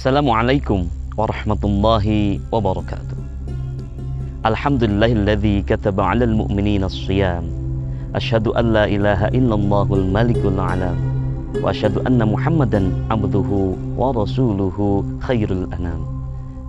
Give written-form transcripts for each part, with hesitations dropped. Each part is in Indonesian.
Assalamualaikum warahmatullahi wabarakatuh. Alhamdulillahilladzi kataba 'alal mu'minina as-shiyam. Asyhadu an la ilaha illallahul malikul alam wa asyhadu anna Muhammadan abduhu wa rasuluhu khairul anam.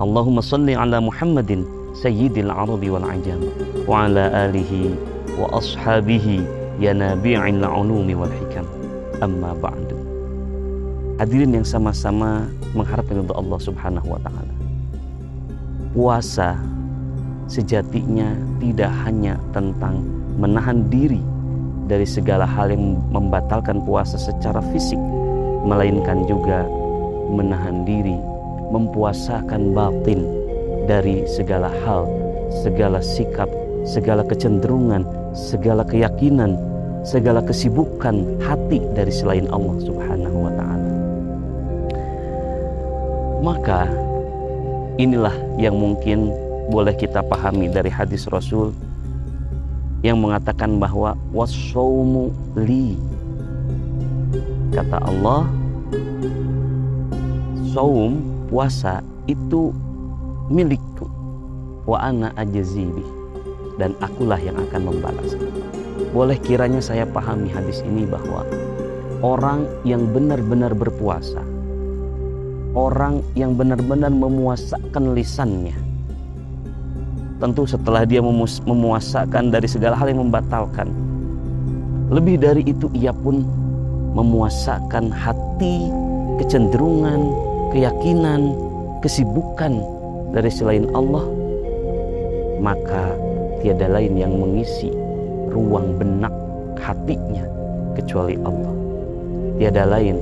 Allahumma shalli 'ala Muhammadin sayyidil arabi wal ajam wa 'ala alihi wa ashabihi ya nabi'il ulumi wal hikam. Amma ba'du. Hadirin yang sama-sama mengharapkan untuk Allah Subhanahu wa taala. Puasa sejatinya tidak hanya tentang menahan diri dari segala hal yang membatalkan puasa secara fisik, melainkan juga menahan diri, mempuasakan batin dari segala hal, segala sikap, segala kecenderungan, segala keyakinan, segala kesibukan hati dari selain Allah Subhanahu wa taala. Maka inilah yang mungkin boleh kita pahami dari hadis Rasul yang mengatakan bahwa was-shaumu li. Kata Allah, saum, puasa itu milikku, wa ana ajzibi, dan akulah yang akan membalas. Boleh kiranya saya pahami hadis ini bahwa orang yang benar-benar berpuasa, orang yang benar-benar memuasakan lisannya, tentu setelah dia memuasakan dari segala hal yang membatalkan, lebih dari itu ia pun memuasakan hati, kecenderungan, keyakinan, kesibukan dari selain Allah, maka tiada lain yang mengisi ruang benak hatinya kecuali Allah. Tiada lain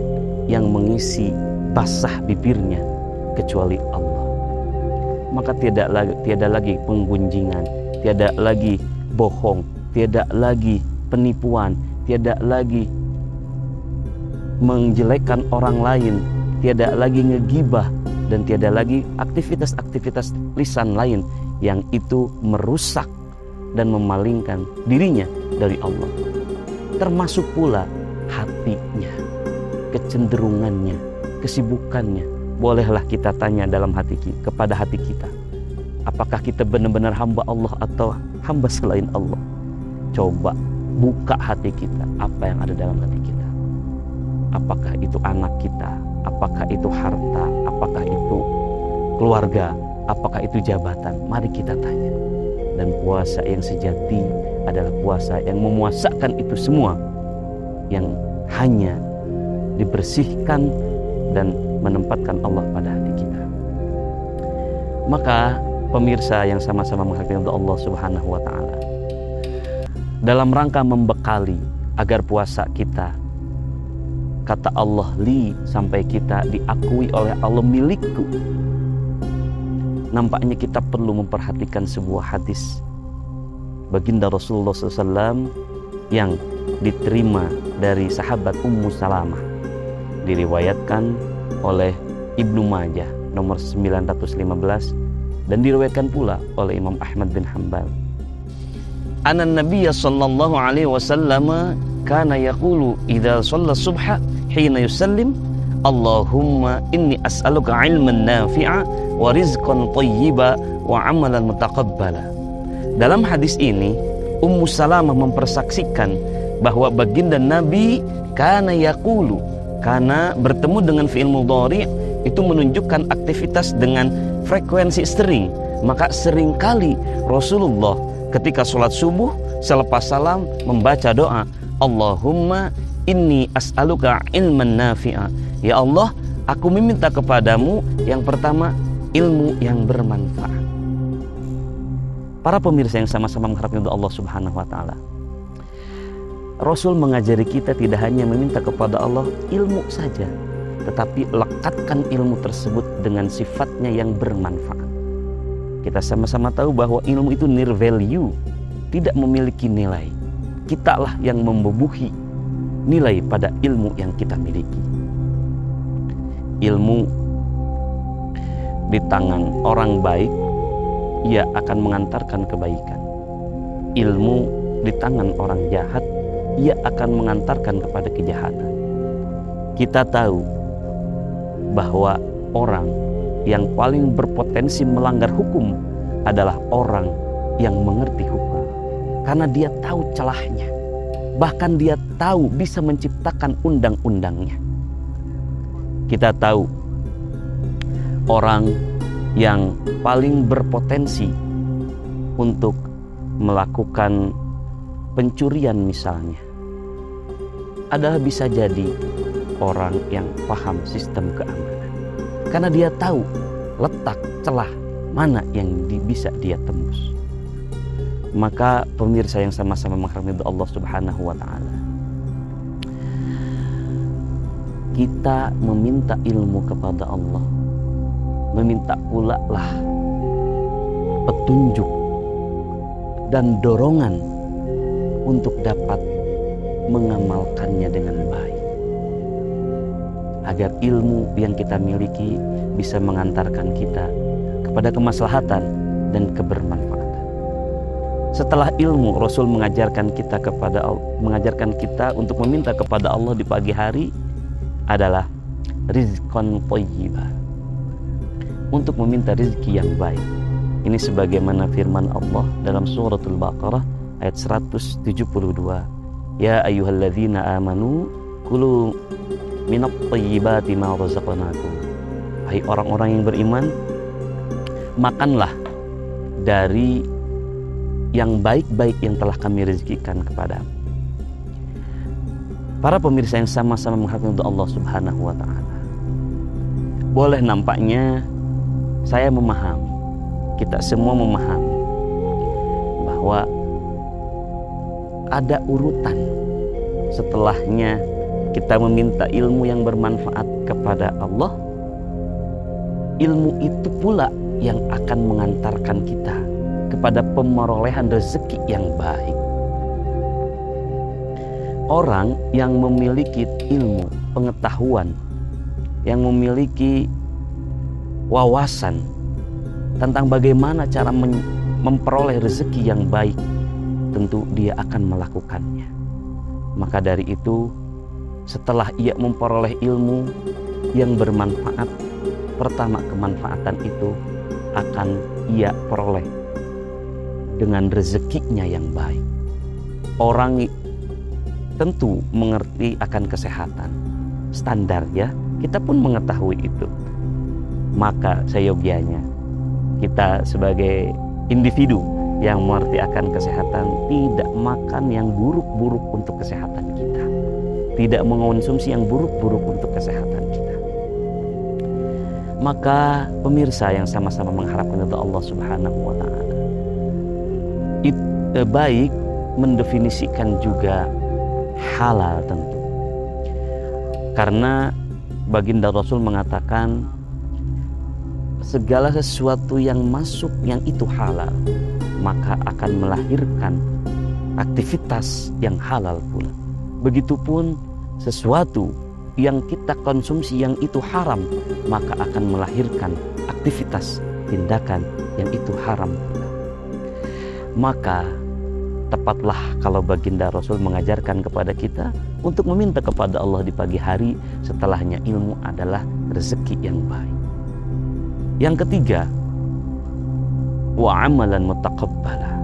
yang mengisi basah bibirnya kecuali Allah. Maka tiada lagi penggunjingan, tiada lagi bohong, tiada lagi penipuan, tiada lagi menjelekkan orang lain, tiada lagi ngegibah, dan tiada lagi aktivitas-aktivitas lisan lain yang itu merusak dan memalingkan dirinya dari Allah. Termasuk pula hatinya, kecenderungannya, kesibukannya. Bolehlah kita tanya dalam hati kepada hati kita, apakah kita benar-benar hamba Allah atau hamba selain Allah? Coba buka hati kita, apa yang ada dalam hati kita. Apakah itu anak kita, apakah itu harta, apakah itu keluarga, apakah itu jabatan? Mari kita tanya. Dan puasa yang sejati adalah puasa yang memuasakan itu semua, yang hanya dibersihkan dan menempatkan Allah pada hati kita. Maka pemirsa yang sama-sama menghargai untuk Allah Subhanahu wa taala, dalam rangka membekali agar puasa kita, kata Allah li, sampai kita diakui oleh Allah milikku, nampaknya kita perlu memperhatikan sebuah hadis baginda Rasulullah SAW yang diterima dari sahabat Ummu Salamah, diriwayatkan oleh Ibnu Majah nomor 915 dan diriwayatkan pula oleh Imam Ahmad bin Hanbal. Anna Nabiyya sallallahu alaihi wasallam kana yaqulu idza shalla subha hina yusallim Allahumma inni as'aluka ilman nafi'a wa rizqan thayyiba wa amalan mutaqabbala. Dalam hadis ini Ummu Salamah mempersaksikan bahwa baginda Nabi kana yaqulu, karena bertemu dengan fi'il mudhari itu menunjukkan aktivitas dengan frekuensi sering. Maka seringkali Rasulullah ketika sholat subuh selepas salam membaca doa, Allahumma inni as'aluka ilman nafi'a. Ya Allah, aku meminta kepadamu yang pertama ilmu yang bermanfaat. Para pemirsa yang sama-sama mengharapkan untuk Allah Subhanahu wa taala, Rasul mengajari kita tidak hanya meminta kepada Allah ilmu saja, tetapi lekatkan ilmu tersebut dengan sifatnya yang bermanfaat. Kita sama-sama tahu bahwa ilmu itu near value, tidak memiliki nilai. Kitalah yang membubuhi nilai pada ilmu yang kita miliki. Ilmu di tangan orang baik, ia akan mengantarkan kebaikan. Ilmu di tangan orang jahat, ia akan mengantarkan kepada kejahatan. Kita tahu bahwa orang yang paling berpotensi melanggar hukum adalah orang yang mengerti hukum. Karena dia tahu celahnya. Bahkan dia tahu bisa menciptakan undang-undangnya. Kita tahu orang yang paling berpotensi untuk melakukan pencurian misalnya adalah bisa jadi orang yang paham sistem keamanan. Karena dia tahu letak celah mana yang bisa dia tembus. Maka pemirsa yang sama-sama menghargai Allah Subhanahu wa Ta'ala, kita meminta ilmu kepada Allah, meminta pula lah petunjuk dan dorongan untuk dapat mengamalkannya dengan baik, agar ilmu yang kita miliki bisa mengantarkan kita kepada kemaslahatan dan kebermanfaatan. Setelah ilmu, Rasul mengajarkan kita untuk meminta kepada Allah di pagi hari adalah rizqan thayyibah, untuk meminta rezeki yang baik. Ini sebagaimana firman Allah dalam suratul Baqarah ayat 172. Ya ayyuhalladzina amanu kulu minat thayyibati ma razaqnakum. Hai orang-orang yang beriman, makanlah dari yang baik-baik yang telah kami rezekikan kepadamu. Para pemirsa yang sama-sama menghargai Allah Subhanahu wa Ta'ala, boleh nampaknya saya memahami, kita semua memahami bahwa ada urutan setelahnya kita meminta ilmu yang bermanfaat kepada Allah. Ilmu itu pula yang akan mengantarkan kita kepada pemerolehan rezeki yang baik. Orang yang memiliki ilmu, pengetahuan, yang memiliki wawasan tentang bagaimana cara memperoleh rezeki yang baik, tentu dia akan melakukannya. Maka dari itu, setelah ia memperoleh ilmu yang bermanfaat, pertama kemanfaatan itu akan ia peroleh dengan rezekinya yang baik. Orang tentu mengerti akan kesehatan, standar ya, kita pun mengetahui itu. Maka seyogianya kita sebagai individu yang mengerti akan kesehatan tidak makan yang buruk-buruk untuk kesehatan kita, tidak mengonsumsi yang buruk-buruk untuk kesehatan kita. Maka pemirsa yang sama-sama mengharapkan kepada Allah Subhanahu wa Ta'ala, baik mendefinisikan juga halal tentu, karena baginda Rasul mengatakan segala sesuatu yang masuk yang itu halal maka akan melahirkan aktivitas yang halal pula. Begitupun sesuatu yang kita konsumsi yang itu haram maka akan melahirkan aktivitas tindakan yang itu haram pula. Maka tepatlah kalau baginda Rasul mengajarkan kepada kita untuk meminta kepada Allah di pagi hari, setelahnya ilmu adalah rezeki yang baik. Yang ketiga, wa amalan mutaqabbala.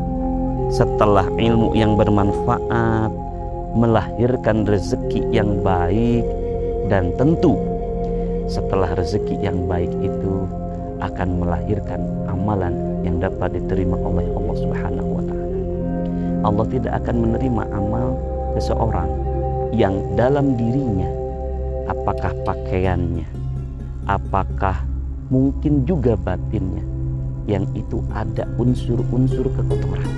Setelah ilmu yang bermanfaat melahirkan rezeki yang baik, dan tentu setelah rezeki yang baik itu akan melahirkan amalan yang dapat diterima oleh Allah Subhanahu wa Ta'ala. Allah tidak akan menerima amal seseorang yang dalam dirinya, apakah pakaiannya, apakah mungkin juga batinnya, yang itu ada unsur-unsur kekotoran.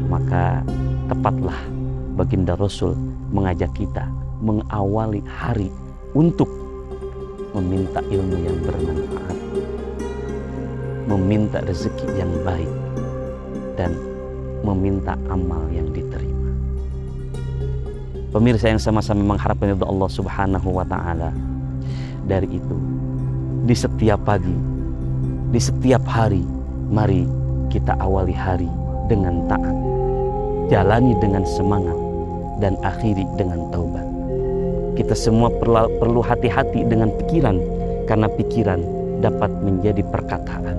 Maka tepatlah baginda Rasul mengajak kita mengawali hari untuk meminta ilmu yang bermanfaat, meminta rezeki yang baik, dan meminta amal yang diterima. Pemirsa yang sama-sama mengharapkan itu Allah Subhanahu wa Ta'ala, dari itu di setiap pagi, di setiap hari, mari kita awali hari dengan taat, jalani dengan semangat, dan akhiri dengan taubat. Kita semua perlu hati-hati dengan pikiran, karena pikiran dapat menjadi perkataan.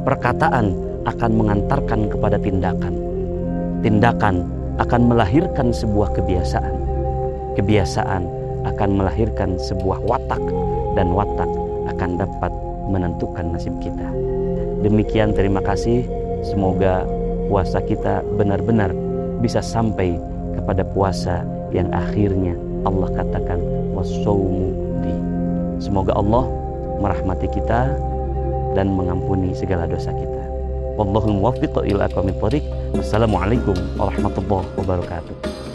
Perkataan akan mengantarkan kepada tindakan. Tindakan akan melahirkan sebuah kebiasaan. Kebiasaan akan melahirkan sebuah watak, dan watak akan dapat menentukan nasib kita. Demikian, terima kasih. Semoga puasa kita benar-benar bisa sampai kepada puasa yang akhirnya Allah katakan was-shaumu li. Semoga Allah merahmati kita dan mengampuni segala dosa kita. Wallahul muwaffiq ila aqwamit thoriq. Wassalamualaikum warahmatullahi wabarakatuh.